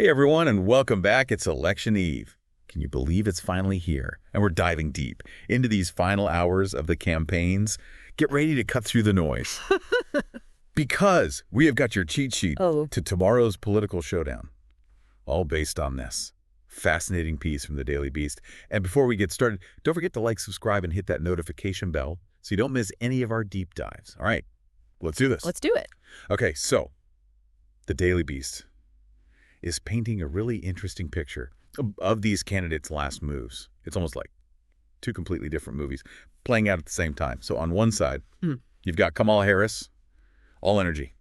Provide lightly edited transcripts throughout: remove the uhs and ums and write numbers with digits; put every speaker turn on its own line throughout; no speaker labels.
Hey everyone, and welcome back. It's Election Eve. Can you believe it's finally here? And we're diving deep into these final hours of the campaigns. Get ready to cut through the noise. Because we have got your cheat sheet to tomorrow's political showdown. All based on this fascinating piece from the Daily Beast. And before we get started, don't forget to like, subscribe, and hit that notification bell so you don't miss any of our deep dives. All right, let's do this.
Let's do it.
Okay, so the Daily Beast is painting a really interesting picture of these candidates' last moves. It's almost like two completely different movies playing out at the same time. So on one side, you've got Kamala Harris, all energy,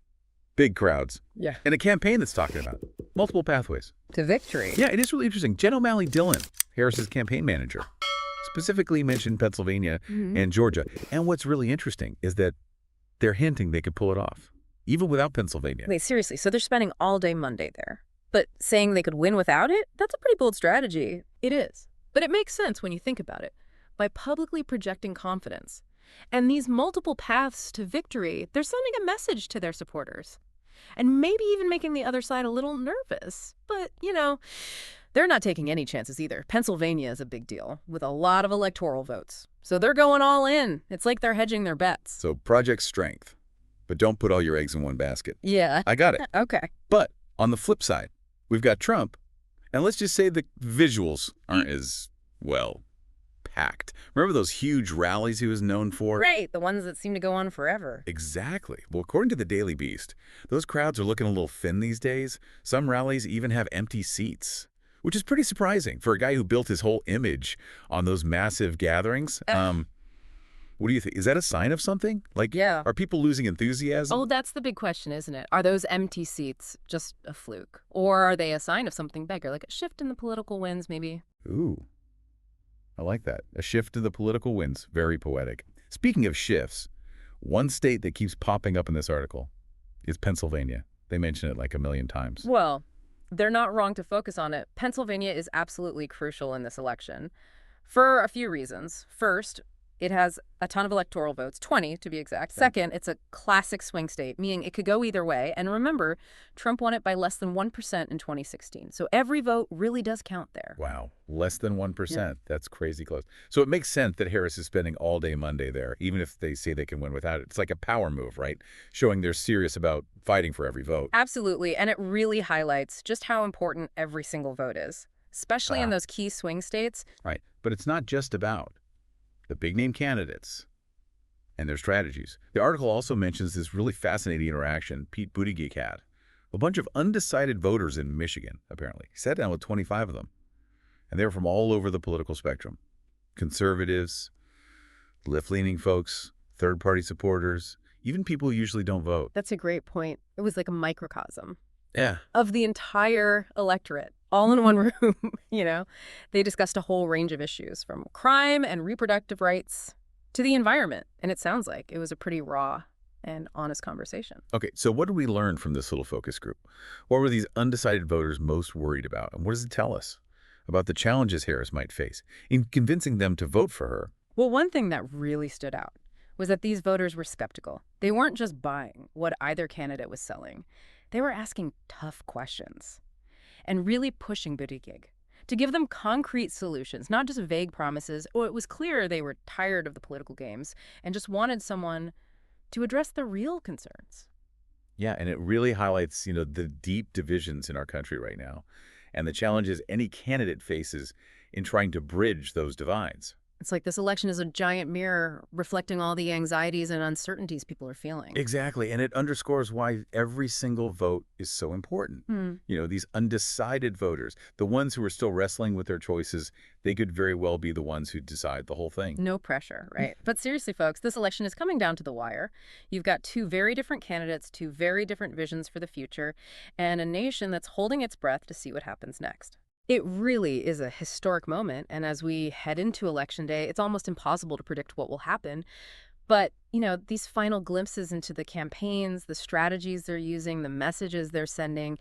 big crowds, and a campaign that's talking about multiple pathways
to victory.
Yeah, it is really interesting. Jen O'Malley Dillon, Harris's campaign manager, specifically mentioned Pennsylvania and Georgia. And what's really interesting is that they're hinting they could pull it off, even without Pennsylvania.
Wait, seriously, so they're spending all day Monday there. But saying they could win without it? That's a pretty bold strategy.
It is. But it makes sense when you think about it. By publicly projecting confidence and these multiple paths to victory, they're sending a message to their supporters. And maybe even making the other side a little nervous. But, you know, they're not taking any chances either. Pennsylvania is a big deal, with a lot of electoral votes. So they're going all in. It's like they're hedging their bets.
So project strength, but don't put all your eggs in one basket.
Yeah.
I got it.
Okay.
But on the flip side, we've got Trump, and let's just say the visuals aren't as, well, packed. Remember those huge rallies he was known for?
Right, the ones that seem to go on forever.
Exactly. Well, according to the Daily Beast, those crowds are looking a little thin these days. Some rallies even have empty seats, which is pretty surprising for a guy who built his whole image on those massive gatherings. What do you think? Is that a sign of something? Like, are people losing enthusiasm?
Oh, that's the big question, isn't it? Are those empty seats just a fluke? Or are they a sign of something bigger, like a shift in the political winds, maybe?
Ooh, I like that. A shift in the political winds. Very poetic. Speaking of shifts, one state that keeps popping up in this article is Pennsylvania. They mention it like a million times.
Well, they're not wrong to focus on it. Pennsylvania is absolutely crucial in this election for a few reasons. First, it has a ton of electoral votes, 20 to be exact. Second, it's a classic swing state, meaning it could go either way. And remember, Trump won it by less than 1% in 2016. So every vote really does count there.
Wow, less than 1%. That's crazy close. So it makes sense that Harris is spending all day Monday there, even if they say they can win without it. It's like a power move, right? Showing they're serious about fighting for every vote.
Absolutely. And it really highlights just how important every single vote is, especially in those key swing states.
Right. But it's not just about the big-name candidates and their strategies. The article also mentions this really fascinating interaction Pete Buttigieg had. A bunch of undecided voters in Michigan, apparently. He sat down with 25 of them, and they were from all over the political spectrum. Conservatives, left-leaning folks, third-party supporters, even people who usually don't vote.
That's a great point. It was like a microcosm.
Yeah.
Of the entire electorate, all in one room, you know? They discussed a whole range of issues, from crime and reproductive rights to the environment. And it sounds like it was a pretty raw and honest conversation.
Okay, so what did we learn from this little focus group? What were these undecided voters most worried about? And what does it tell us about the challenges Harris might face in convincing them to vote for her?
Well, one thing that really stood out was that these voters were skeptical. They weren't just buying what either candidate was selling. They were asking tough questions and really pushing Buttigieg to give them concrete solutions, not just vague promises. Oh, it was clear they were tired of the political games and just wanted someone to address the real concerns.
Yeah, and it really highlights, the deep divisions in our country right now and the challenges any candidate faces in trying to bridge those divides.
It's like this election is a giant mirror reflecting all the anxieties and uncertainties people are feeling.
Exactly, and it underscores why every single vote is so important. These undecided voters, the ones who are still wrestling with their choices, they could very well be the ones who decide the whole thing.
No pressure, right? But seriously, folks, this election is coming down to the wire. You've got two very different candidates, two very different visions for the future, and a nation that's holding its breath to see what happens next. It really is a historic moment, and as we head into Election Day, it's almost impossible to predict what will happen. But, these final glimpses into the campaigns, the strategies they're using, the messages they're sending,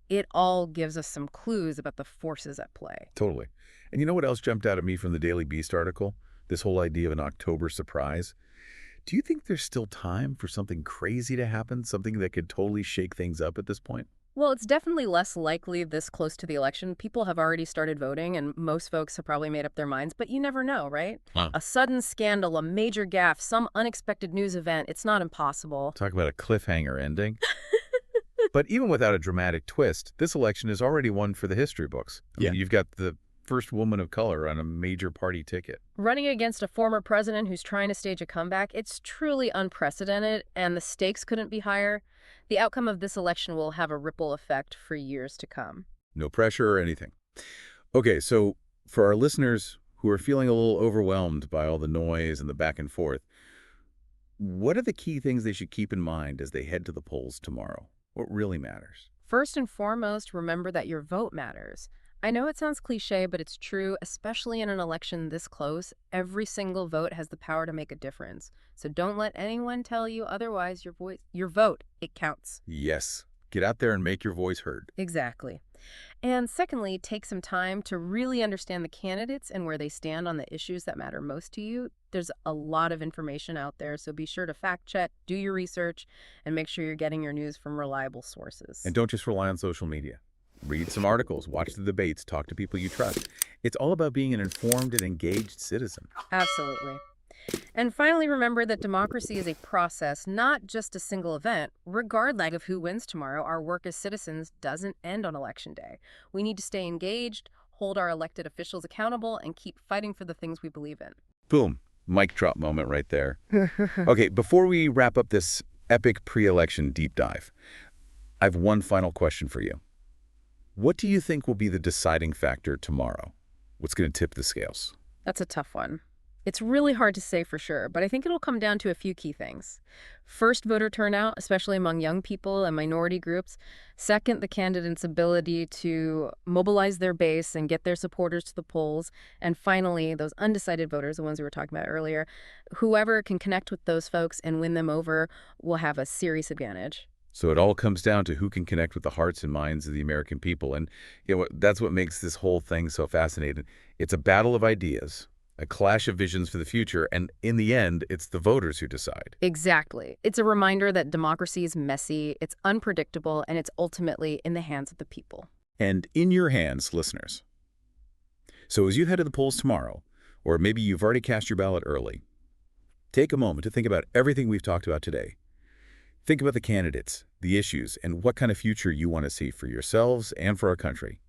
it all gives us some clues about the forces at play.
Totally. And you know what else jumped out at me from the Daily Beast article? This whole idea of an October surprise. Do you think there's still time for something crazy to happen, something that could totally shake things up at this point?
Well, it's definitely less likely this close to the election. People have already started voting, and most folks have probably made up their minds, but you never know, right?
Huh.
A sudden scandal, a major gaffe, some unexpected news event, it's not impossible.
Talk about a cliffhanger ending. But even without a dramatic twist, this election is already one for the history books. I mean, you've got the first woman of color on a major party ticket.
Running against a former president who's trying to stage a comeback, it's truly unprecedented, and the stakes couldn't be higher. The outcome of this election will have a ripple effect for years to come.
No pressure or anything. Okay, so for our listeners who are feeling a little overwhelmed by all the noise and the back and forth, what are the key things they should keep in mind as they head to the polls tomorrow? What really matters?
First and foremost, remember that your vote matters. I know it sounds cliche, but it's true, especially in an election this close. Every single vote has the power to make a difference. So don't let anyone tell you otherwise. Your vote, it counts.
Yes. Get out there and make your voice heard.
Exactly. And secondly, take some time to really understand the candidates and where they stand on the issues that matter most to you. There's a lot of information out there, so be sure to fact check, do your research, and make sure you're getting your news from reliable sources.
And don't just rely on social media. Read some articles, watch the debates, talk to people you trust. It's all about being an informed and engaged citizen.
Absolutely. And finally, remember that democracy is a process, not just a single event. Regardless of who wins tomorrow, our work as citizens doesn't end on Election Day. We need to stay engaged, hold our elected officials accountable, and keep fighting for the things we believe in.
Boom. Mic drop moment right there. Okay, before we wrap up this epic pre-election deep dive, I have one final question for you. What do you think will be the deciding factor tomorrow? What's going to tip the scales?
That's a tough one. It's really hard to say for sure, but I think it'll come down to a few key things. First, voter turnout, especially among young people and minority groups. Second, the candidates' ability to mobilize their base and get their supporters to the polls. And finally, those undecided voters, the ones we were talking about earlier, whoever can connect with those folks and win them over will have a serious advantage.
So it all comes down to who can connect with the hearts and minds of the American people. And that's what makes this whole thing so fascinating. It's a battle of ideas, a clash of visions for the future, and in the end, it's the voters who decide.
Exactly. It's a reminder that democracy is messy, it's unpredictable, and it's ultimately in the hands of the people.
And in your hands, listeners. So as you head to the polls tomorrow, or maybe you've already cast your ballot early, take a moment to think about everything we've talked about today. Think about the candidates, the issues, and what kind of future you want to see for yourselves and for our country.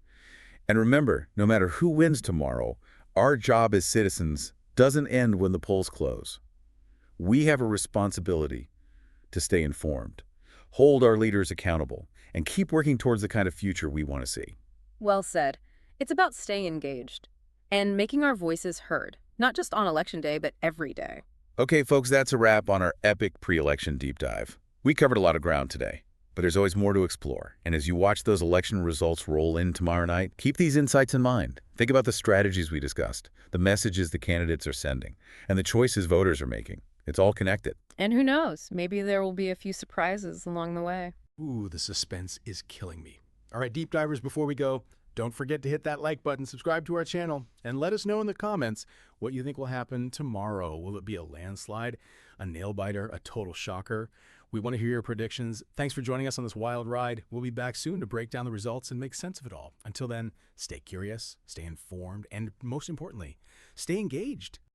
And remember, no matter who wins tomorrow, our job as citizens doesn't end when the polls close. We have a responsibility to stay informed, hold our leaders accountable, and keep working towards the kind of future we want to see.
Well said. It's about staying engaged and making our voices heard, not just on Election Day, but every day.
Okay, folks, that's a wrap on our epic pre-election deep dive. We covered a lot of ground today, but there's always more to explore. And as you watch those election results roll in tomorrow night, keep these insights in mind. Think about the strategies we discussed, the messages the candidates are sending, and the choices voters are making. It's all connected.
And who knows, maybe there will be a few surprises along the way.
Ooh, the suspense is killing me. All right, deep divers, before we go, don't forget to hit that like button, subscribe to our channel, and let us know in the comments what you think will happen tomorrow. Will it be a landslide, a nail-biter, a total shocker? We want to hear your predictions. Thanks for joining us on this wild ride. We'll be back soon to break down the results and make sense of it all. Until then, stay curious, stay informed, and most importantly, stay engaged.